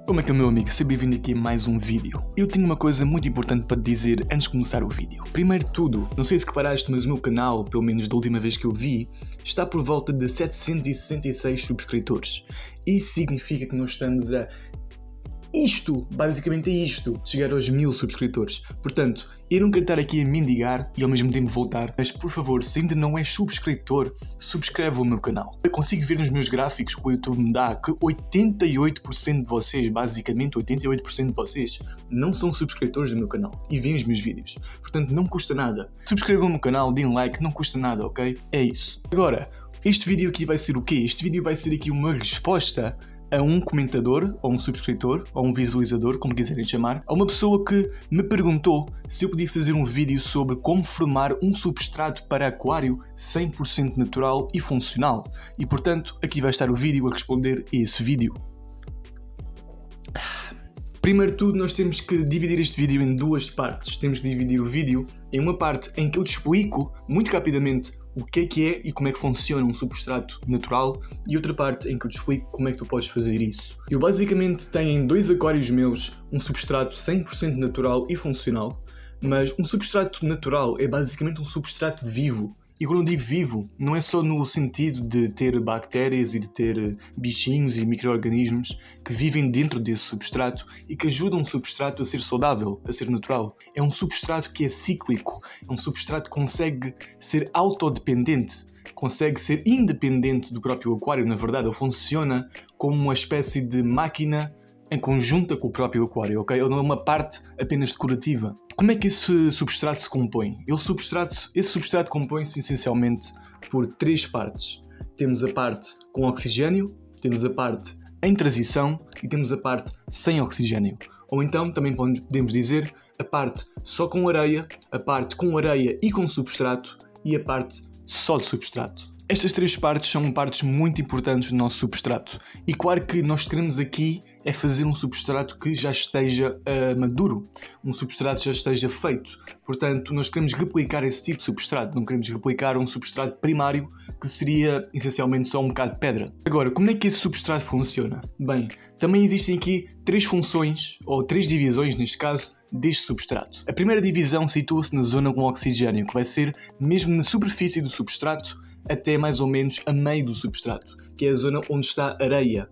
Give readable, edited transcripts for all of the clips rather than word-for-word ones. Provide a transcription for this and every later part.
Como é que é, meu amigo? Seja bem-vindo aqui a mais um vídeo. Eu tenho uma coisa muito importante para te dizer antes de começar o vídeo. Primeiro de tudo, não sei se reparaste, mas o meu canal, pelo menos da última vez que eu vi, está por volta de 766 subscritores. Isso significa que nós estamos a basicamente isto, chegar aos 1000 subscritores. Portanto, eu não quero estar aqui a mendigar e ao mesmo tempo voltar, mas por favor, se ainda não és subscritor, subscreve o meu canal. Eu consigo ver nos meus gráficos que o YouTube me dá que 88% de vocês, basicamente 88% de vocês, não são subscritores do meu canal e veem os meus vídeos. Portanto, não custa nada. Subscrevam o meu canal, deem like, não custa nada, ok? É isso. Agora, este vídeo aqui vai ser o quê? Este vídeo vai ser aqui uma resposta a um comentador, ou um subscritor, ou um visualizador, como quiserem chamar, a uma pessoa que me perguntou se eu podia fazer um vídeo sobre como formar um substrato para aquário 100% natural e funcional. E portanto, aqui vai estar o vídeo a responder a esse vídeo. Primeiro de tudo, nós temos que dividir este vídeo em duas partes. Temos que dividir o vídeo em uma parte em que eu te explico, muito rapidamente, o que é e como é que funciona um substrato natural, e outra parte em que eu te explico como é que tu podes fazer isso. Eu basicamente tenho em dois aquários meus um substrato 100% natural e funcional, mas um substrato natural é basicamente um substrato vivo. E quando eu digo vivo, não é só no sentido de ter bactérias e de ter bichinhos e micro-organismos que vivem dentro desse substrato e que ajudam o substrato a ser saudável, a ser natural. É um substrato que é cíclico, é um substrato que consegue ser autodependente, consegue ser independente do próprio aquário, na verdade. Ele funciona como uma espécie de máquina em conjunta com o próprio aquário, ok? Ele não é uma parte apenas decorativa. Como é que esse substrato se compõe? Esse substrato compõe-se essencialmente por três partes. Temos a parte com oxigênio, temos a parte em transição e temos a parte sem oxigênio. Ou então também podemos dizer a parte só com areia, a parte com areia e com substrato e a parte só de substrato. Estas três partes são partes muito importantes do nosso substrato. E claro que nós queremos aqui é fazer um substrato que já esteja maduro, um substrato que já esteja feito. Portanto, nós queremos replicar esse tipo de substrato, não queremos replicar um substrato primário que seria essencialmente só um bocado de pedra. Agora, como é que esse substrato funciona? Bem, também existem aqui três funções, ou três divisões neste caso, deste substrato. A primeira divisão situa-se na zona com oxigênio, que vai ser mesmo na superfície do substrato até mais ou menos a meio do substrato, que é a zona onde está areia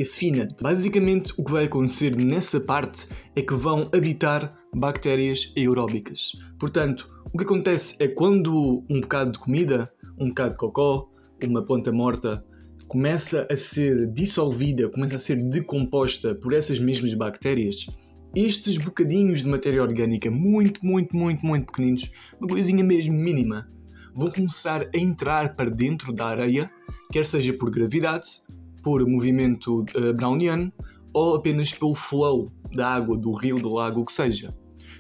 fina. Basicamente, o que vai acontecer nessa parte é que vão habitar bactérias aeróbicas. Portanto, o que acontece é quando um bocado de comida, um bocado de cocó, uma planta morta, começa a ser dissolvida, começa a ser decomposta por essas mesmas bactérias, estes bocadinhos de matéria orgânica muito pequeninos, uma coisinha mesmo mínima, vão começar a entrar para dentro da areia, quer seja por gravidade, por movimento browniano ou apenas pelo flow da água, do rio, do lago, o que seja.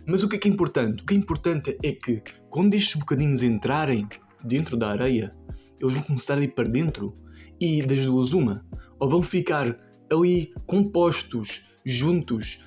Mas o que é importante? O que é importante é que quando estes bocadinhos entrarem dentro da areia, eles vão começar a ir para dentro e das duas uma, ou vão ficar ali compostos, juntos,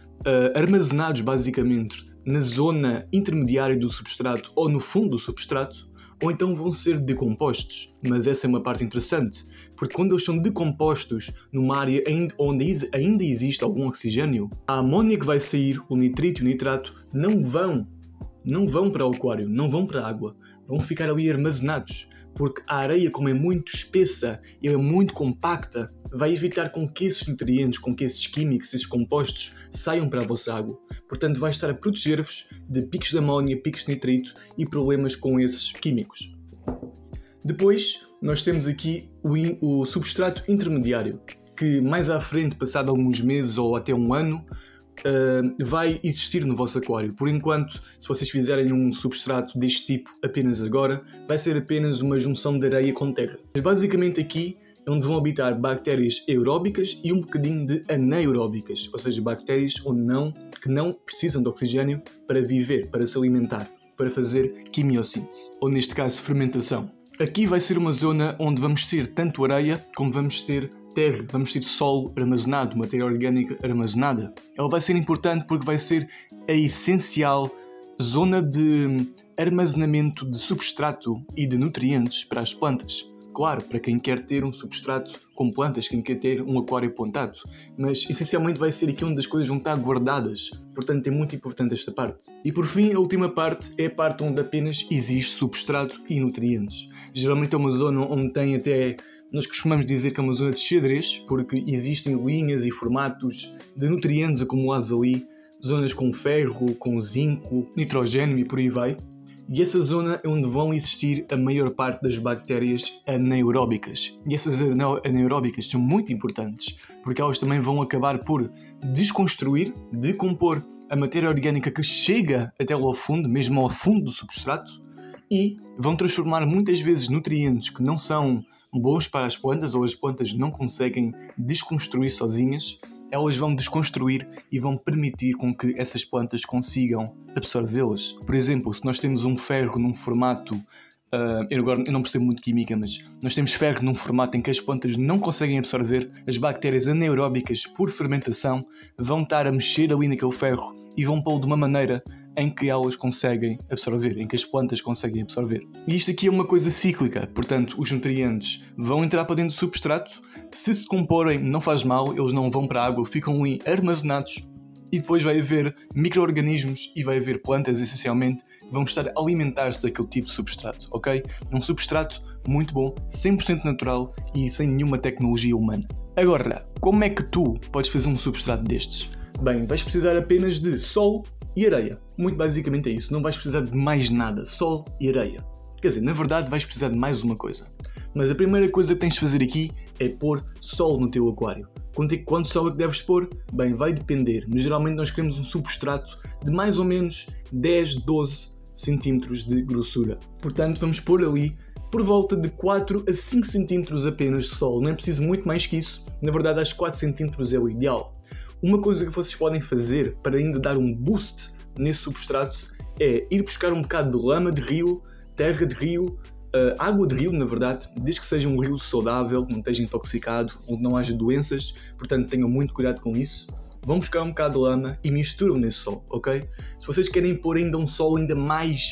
armazenados basicamente na zona intermediária do substrato ou no fundo do substrato, ou então vão ser decompostos. Mas essa é uma parte interessante, porque quando eles são decompostos numa área onde ainda existe algum oxigênio, a amónia que vai sair, o nitrito e o nitrato, não vão para o aquário, não vão para a água, vão ficar ali armazenados, porque a areia, como é muito espessa e é muito compacta, vai evitar com que esses nutrientes, com que esses químicos, esses compostos saiam para a vossa água. Portanto, vai estar a proteger-vos de picos de amónia, picos de nitrito e problemas com esses químicos. Depois, nós temos aqui o substrato intermediário, que mais à frente, passado alguns meses ou até um ano, vai existir no vosso aquário. Por enquanto, se vocês fizerem um substrato deste tipo apenas agora, vai ser apenas uma junção de areia com terra. Mas basicamente aqui é onde vão habitar bactérias aeróbicas e um bocadinho de anaeróbicas, ou seja, bactérias que não precisam de oxigênio para viver, para se alimentar, para fazer quimiossíntese, ou neste caso fermentação. Aqui vai ser uma zona onde vamos ter tanto areia como vamos ter terra, vamos ter solo armazenado, matéria orgânica armazenada. Ela vai ser importante porque vai ser a essencial zona de armazenamento de substrato e de nutrientes para as plantas. claro, para quem quer ter um substrato com plantas, quem quer ter um aquário plantado, mas essencialmente vai ser aqui onde as coisas vão estar guardadas, portanto é muito importante esta parte. E por fim, a última parte é a parte onde apenas existe substrato e nutrientes. Geralmente é uma zona onde tem até, nós costumamos dizer que é uma zona de xadrez, porque existem linhas e formatos de nutrientes acumulados ali, zonas com ferro, com zinco, nitrogênio e por aí vai. E essa zona é onde vão existir a maior parte das bactérias anaeróbicas. E essas anaeróbicas são muito importantes, porque elas também vão acabar por desconstruir, decompor a matéria orgânica que chega até lá ao fundo, mesmo ao fundo do substrato, e vão transformar muitas vezes nutrientes que não são bons para as plantas ou as plantas não conseguem desconstruir sozinhas, elas vão desconstruir e vão permitir com que essas plantas consigam absorvê-las. Por exemplo, se nós temos um ferro num formato, eu não percebo muito de química, mas nós temos ferro num formato em que as plantas não conseguem absorver, as bactérias anaeróbicas por fermentação vão estar a mexer ali naquele ferro e vão pô-lo de uma maneira em que elas conseguem absorver, em que as plantas conseguem absorver. E isto aqui é uma coisa cíclica, portanto, os nutrientes vão entrar para dentro do substrato, se decomporem não faz mal, eles não vão para a água, ficam ali armazenados e depois vai haver micro-organismos e vai haver plantas, essencialmente, que vão estar a alimentar-se daquele tipo de substrato, ok? É um substrato muito bom, 100% natural e sem nenhuma tecnologia humana. Agora, como é que tu podes fazer um substrato destes? Bem, vais precisar apenas de sol e areia. Muito basicamente é isso, não vais precisar de mais nada, sol e areia. Quer dizer, na verdade vais precisar de mais uma coisa. Mas a primeira coisa que tens de fazer aqui é pôr sol no teu aquário. Quanto sol é que deves pôr? Bem, vai depender, mas geralmente nós queremos um substrato de mais ou menos 10, 12 centímetros de grossura. Portanto, vamos pôr ali por volta de 4 a 5 centímetros apenas de sol. Não é preciso muito mais que isso, na verdade acho que 4 centímetros é o ideal. Uma coisa que vocês podem fazer para ainda dar um boost nesse substrato é ir buscar um bocado de lama de rio, terra de rio, água de rio, na verdade, desde que seja um rio saudável, não esteja intoxicado, onde não haja doenças, portanto tenham muito cuidado com isso. Vão buscar um bocado de lama e misturam nesse sol, ok? Se vocês querem pôr ainda um sol ainda mais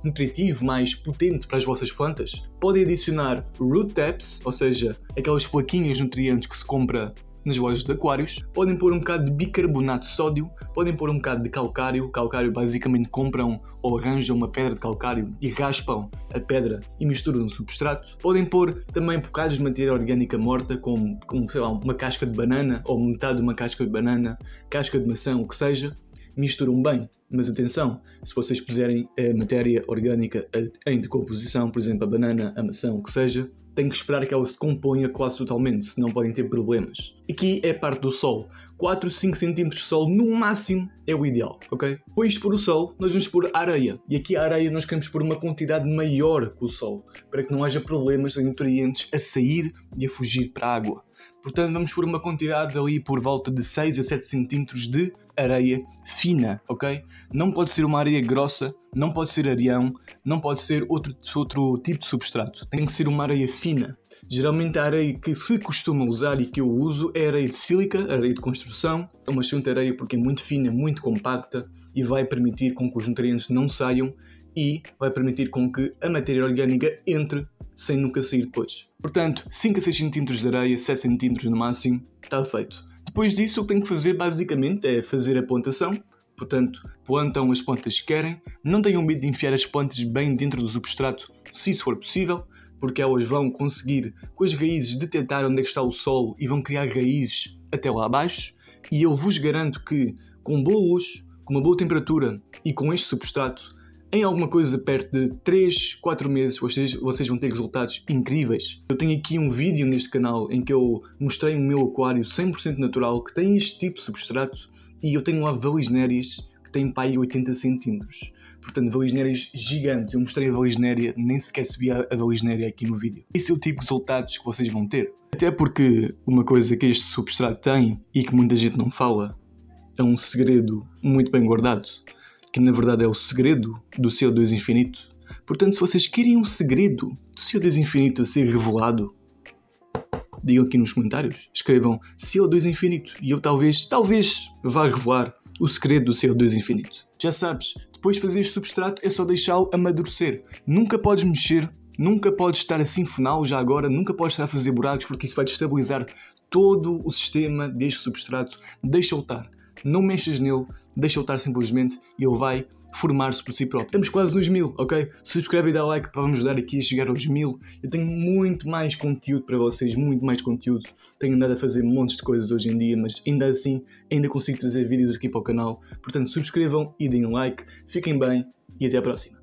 nutritivo, mais potente para as vossas plantas, podem adicionar root taps, ou seja, aquelas plaquinhas de nutrientes que se compra nas lojas de aquários, podem pôr um bocado de bicarbonato de sódio, podem pôr um bocado de calcário, basicamente compram ou arranjam uma pedra de calcário e raspam a pedra e misturam no substrato, podem pôr também bocados de matéria orgânica morta, como sei lá, uma casca de banana ou metade de uma casca de banana, casca de maçã, o que seja, misturam bem, mas atenção, se vocês puserem a matéria orgânica em decomposição, por exemplo a banana, a maçã, o que seja, tem que esperar que ela se componha quase totalmente, senão podem ter problemas. Aqui é a parte do sol. 4, 5 cm de sol no máximo é o ideal, ok? Depois de pôr o sol, nós vamos pôr a areia. E aqui a areia nós queremos pôr uma quantidade maior que o sol, para que não haja problemas de nutrientes a sair e a fugir para a água. Portanto, vamos pôr uma quantidade ali por volta de 6 a 7 cm de areia fina, ok? Não pode ser uma areia grossa, não pode ser areião, não pode ser outro tipo de substrato. Tem que ser uma areia fina. Geralmente a areia que se costuma usar e que eu uso é areia de sílica, areia de construção. É uma excelente areia porque é muito fina, muito compacta e vai permitir com que os nutrientes não saiam e vai permitir com que a matéria orgânica entre sem nunca sair depois. Portanto, 5 a 6 cm de areia, 7 cm no máximo, está feito. Depois disso, o que tenho que fazer basicamente é fazer a plantação. Portanto, plantam as plantas que querem. Não tenham medo de enfiar as plantas bem dentro do substrato, se isso for possível, porque elas vão conseguir, com as raízes, detectar onde é que está o solo e vão criar raízes até lá abaixo. E eu vos garanto que, com boa luz, com uma boa temperatura e com este substrato, em alguma coisa perto de 3, 4 meses vocês vão ter resultados incríveis. Eu tenho aqui um vídeo neste canal em que eu mostrei o meu aquário 100% natural que tem este tipo de substrato e eu tenho lá valisnérias que têm para aí 80 cm. Portanto, valisnérias gigantes. Eu mostrei a valisnéria, nem sequer subi a valisnéria aqui no vídeo. Esse é o tipo de resultados que vocês vão ter. Até porque uma coisa que este substrato tem e que muita gente não fala é um segredo muito bem guardado, que na verdade é o segredo do CO2 infinito. Portanto, se vocês querem um segredo do CO2 infinito a ser revelado, digam aqui nos comentários, escrevam CO2 infinito e eu talvez vá revelar o segredo do CO2 infinito. Já sabes, depois de fazer este substrato é só deixá-lo amadurecer. Nunca podes mexer Nunca podes estar assim funal já agora, nunca podes estar a fazer buracos porque isso vai destabilizar todo o sistema deste substrato. Deixa-o estar, não mexas nele, deixa-o estar simplesmente e ele vai formar-se por si próprio. Estamos quase nos 1000, ok? Subscreve e dá like para me ajudar aqui a chegar aos 1000. Eu tenho muito mais conteúdo para vocês, muito mais conteúdo. Tenho andado a fazer montes de coisas hoje em dia, mas ainda assim, ainda consigo trazer vídeos aqui para o canal. Portanto, subscrevam e deem like. Fiquem bem e até à próxima.